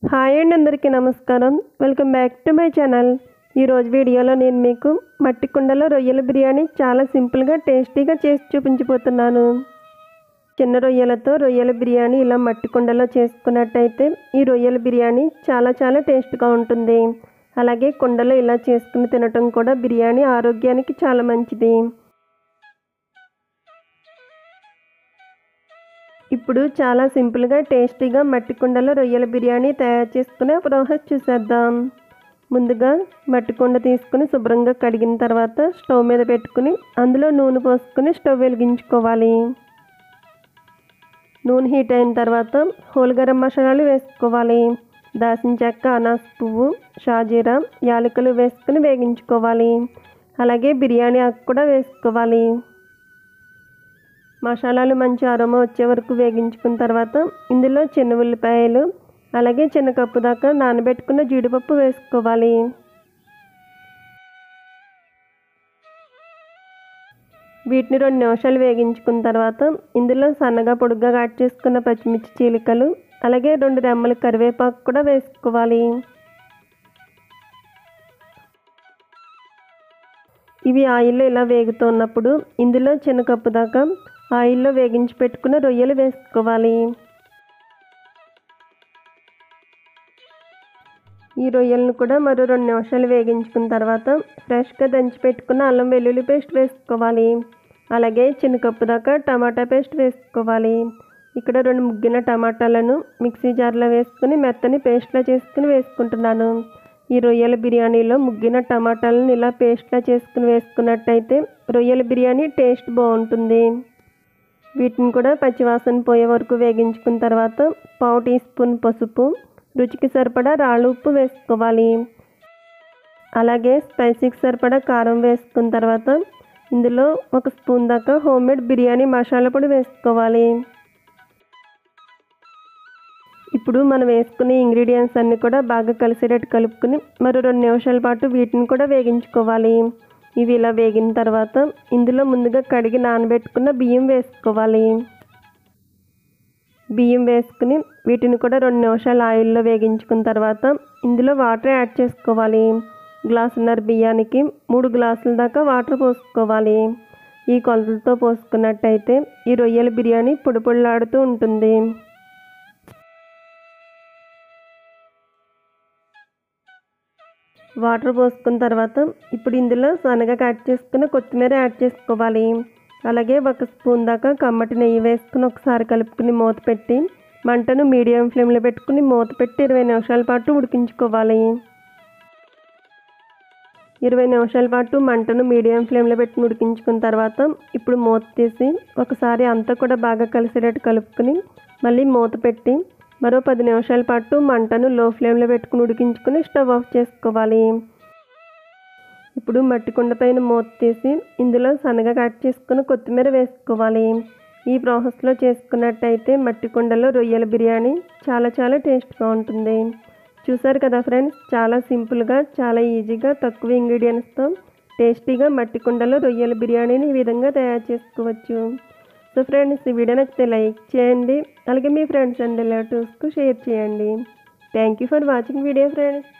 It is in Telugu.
హాయ్ అండి, అందరికీ నమస్కారం. Welcome back to my channel. ఈరోజు వీడియోలో నేను మీకు మట్టి కుండలో రొయ్యల బిర్యానీ చాలా సింపుల్గా టేస్టీగా చేసి చూపించబోతున్నాను. చిన్న రొయ్యలతో రొయ్యల బిర్యానీ ఇలా మట్టి కుండలో చేసుకున్నట్టయితే ఈ రొయ్యల బిర్యానీ చాలా టేస్ట్గా ఉంటుంది. అలాగే కుండలో ఇలా చేసుకుని తినటం కూడా బిర్యానీ ఆరోగ్యానికి చాలా మంచిది. ఇప్పుడు చాలా సింపుల్గా టేస్టీగా మట్టి కుండలో రొయ్యల బిర్యానీ తయారు చేసుకునే ప్రాసెస్ చూసేద్దాం. ముందుగా మట్టి కుండ తీసుకుని శుభ్రంగా కడిగిన తర్వాత స్టవ్ మీద పెట్టుకుని అందులో నూనె పోసుకుని స్టవ్ వెలిగించుకోవాలి. నూనె హీట్ అయిన తర్వాత హోల్ గరం మసాలాలు వేసుకోవాలి. దాల్చిన చెక్క, అనాస పువ్వు, షాజీరా, యాలకులు వేసుకుని వేగించుకోవాలి. అలాగే బిర్యానీ ఆకు కూడా వేసుకోవాలి. మసాలాలు మంచి అరోమా వచ్చే వరకు వేగించుకున్న తర్వాత ఇందులో చిన్న ఉల్లిపాయలు, అలాగే చిన్న కప్పు దాకా నానబెట్టుకున్న జీడిపప్పు వేసుకోవాలి. వీటిని 2 నిమిషాలు వేగించుకున్న తర్వాత ఇందులో సన్నగా పొడుగ్గా కట్ చేసుకున్న పచ్చిమిర్చి చీలికలు, అలాగే 2 రెమ్మల కరివేపాకు కూడా వేసుకోవాలి. ఇవి ఆయిల్లో ఇలా వేగుతున్నప్పుడు ఇందులో చిన్న కప్పు దాకా ఆయిల్లో వేగించి పెట్టుకున్న రొయ్యలు వేసుకోవాలి. ఈ రొయ్యలను కూడా మరో 2 నిమిషాలు వేగించుకున్న తర్వాత ఫ్రెష్గా దంచి పెట్టుకున్న అల్లం వెల్లుల్లి పేస్ట్ వేసుకోవాలి. అలాగే చిన్న కప్పు దాకా టమాటా పేస్ట్ వేసుకోవాలి. ఇక్కడ 2 ముగ్గిన టమాటాలను మిక్సీ జార్లో వేసుకుని మెత్తని పేస్ట్లా చేసుకుని వేసుకుంటున్నాను. ఈ రొయ్యల బిర్యానీలో ముగ్గిన టమాటాలను ఇలా పేస్ట్లా చేసుకుని వేసుకున్నట్టయితే రొయ్యల బిర్యానీ టేస్ట్ బాగుంటుంది. వీటిని కూడా పచ్చివాసన పోయే వరకు వేగించుకున్న తర్వాత 1/2 టీ స్పూన్ పసుపు, రుచికి సరిపడా రాళ్ళు ఉప్పు వేసుకోవాలి. అలాగే స్పైసీకి సరిపడా కారం వేసుకున్న తర్వాత ఇందులో 1 స్పూన్ దాకా హోమ్మేడ్ బిర్యానీ మసాలా పొడి వేసుకోవాలి. ఇప్పుడు మనం వేసుకునే ఇంగ్రీడియంట్స్ అన్నీ కూడా బాగా కలిసేటట్టు కలుపుకుని మరో 2 నిమిషాల పాటు వీటిని కూడా వేగించుకోవాలి. ఇవి ఇలా వేగిన తర్వాత ఇందులో ముందుగా కడిగి నానబెట్టుకున్న బియ్యం వేసుకోవాలి. బియ్యం వేసుకుని వీటిని కూడా 2 నిమిషాలు ఆయిల్లో వేగించుకున్న తర్వాత ఇందులో వాటర్ యాడ్ చేసుకోవాలి. గ్లాసున్నర బియ్యానికి 3 గ్లాసుల దాకా వాటర్ పోసుకోవాలి. ఈ కొలతలతో పోసుకున్నట్టయితే ఈ రొయ్యల బిర్యానీ పొడి పొడిలాడుతూ ఉంటుంది. వాటర్ పోసుకున్న తర్వాత ఇప్పుడు ఇందులో సన్నగా కట్ చేసుకున్న కొత్తిమీర యాడ్ చేసుకోవాలి. అలాగే 1 స్పూన్ దాకా కమ్మటి నెయ్యి వేసుకుని ఒకసారి కలుపుకుని మూత పెట్టి మంటను మీడియం ఫ్లేమ్లో పెట్టుకుని మూత పెట్టి 20 నిమిషాల పాటు ఉడికించుకోవాలి. 20 నిమిషాల పాటు మంటను మీడియం ఫ్లేమ్లో పెట్టి ఉడికించుకున్న తర్వాత ఇప్పుడు మూత తీసి ఒకసారి అంతా కూడా బాగా కలిసేటట్టు కలుపుకుని మళ్ళీ మూత పెట్టి మరో 10 నిమిషాల పాటు మంటను లో ఫ్లేమ్లో పెట్టుకుని ఉడికించుకుని స్టవ్ ఆఫ్ చేసుకోవాలి. ఇప్పుడు మట్టి కుండ పైన మూత తీసి ఇందులో సన్నగా కట్ చేసుకుని కొత్తిమీర వేసుకోవాలి. ఈ ప్రాసెస్లో చేసుకున్నట్టయితే మట్టి కుండలో రొయ్యల బిర్యానీ చాలా టేస్ట్గా ఉంటుంది. చూసారు కదా ఫ్రెండ్స్, చాలా సింపుల్గా, చాలా ఈజీగా, తక్కువ ఇంగ్రీడియంట్స్తో టేస్టీగా మట్టి కుండలో రొయ్యల బిర్యానీని ఈ విధంగా తయారు చేసుకోవచ్చు. సో ఫ్రెండ్స్, ఈ వీడియో నచ్చితే లైక్ చేయండి. అలాగే మీ ఫ్రెండ్స్ అండ్ రిలేటివ్స్కు షేర్ చేయండి. Thank you for watching video friends.